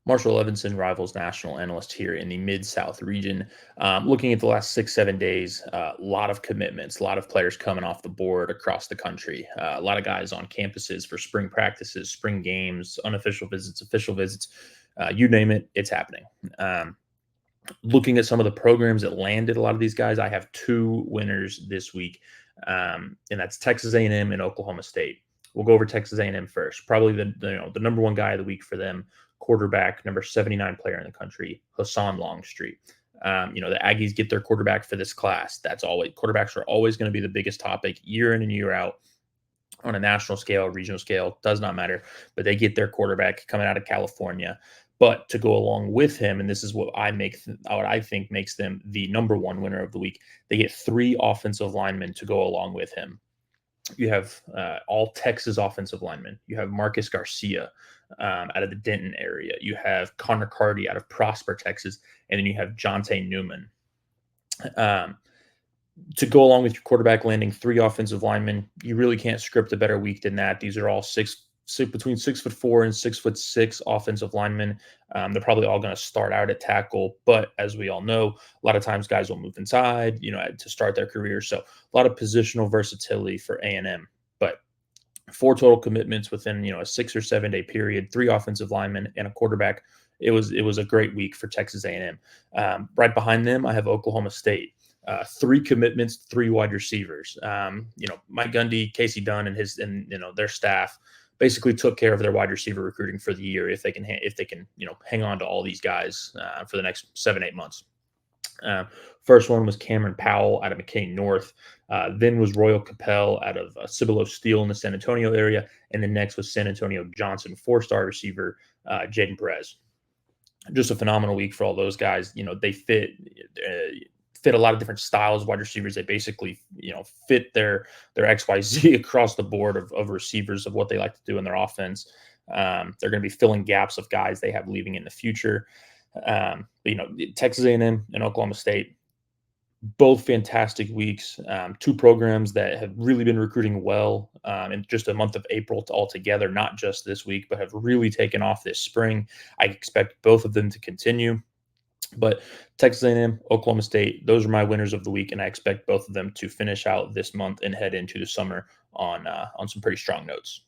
Marshall Levenson, Rivals national analyst here in the Mid-South region. Looking at the last 6, 7 days, a lot of commitments, a lot of players coming off the board across the country, a lot of guys on campuses for spring practices, spring games, unofficial visits, official visits, you name it, it's happening. Um, Looking at some of the programs that landed a lot of these guys, I have two winners this week, and that's Texas A&M and Oklahoma State. We'll go over Texas A&M first. Probably the number one guy of the week for them, quarterback, number 79 player in the country, Hassan Longstreet. The Aggies get their quarterback for this class. That's always quarterbacks are always going to be the biggest topic year in and year out on a national scale, regional scale, does not matter. But they get their quarterback coming out of California. But to go along with him, and this is what what I think makes them the number one winner of the week, they get three offensive linemen to go along with him. You have all Texas offensive linemen. You have Marcus Garcia out of the Denton area. You have Connor Carty out of Prosper, Texas, and then you have Jonte Newman. Um, to go along with your quarterback landing three offensive linemen, you really can't script a better week than that. These are all between 6'4" and 6'6" offensive linemen. They're probably all going to start out at tackle, but as we all know, a lot of times guys will move inside, to start their career. So a lot of positional versatility for A&M. But four total commitments within a 6 or 7 day period, three offensive linemen and a quarterback. It was a great week for Texas A&M. Right behind them, I have Oklahoma State. Three commitments, three wide receivers. Mike Gundy, Casey Dunn, and their staff basically took care of their wide receiver recruiting for the year if they can hang on to all these guys for the next 7, 8 months. First one was Cameron Powell out of McKinney North. Then was Royal Capel out of Cibolo Steel in the San Antonio area. And then next was San Antonio Johnson, 4-star receiver, Jaden Perez. Just a phenomenal week for all those guys. They fit a lot of different styles of wide receivers. They basically, fit their XYZ across the board of receivers of what they like to do in their offense. They're going to be filling gaps of guys they have leaving in the future. Texas A&M and Oklahoma State, both fantastic weeks. Two programs that have really been recruiting well in just a month of April altogether, not just this week, but have really taken off this spring. I expect both of them to continue. But Texas A&M, Oklahoma State, those are my winners of the week, and I expect both of them to finish out this month and head into the summer on some pretty strong notes.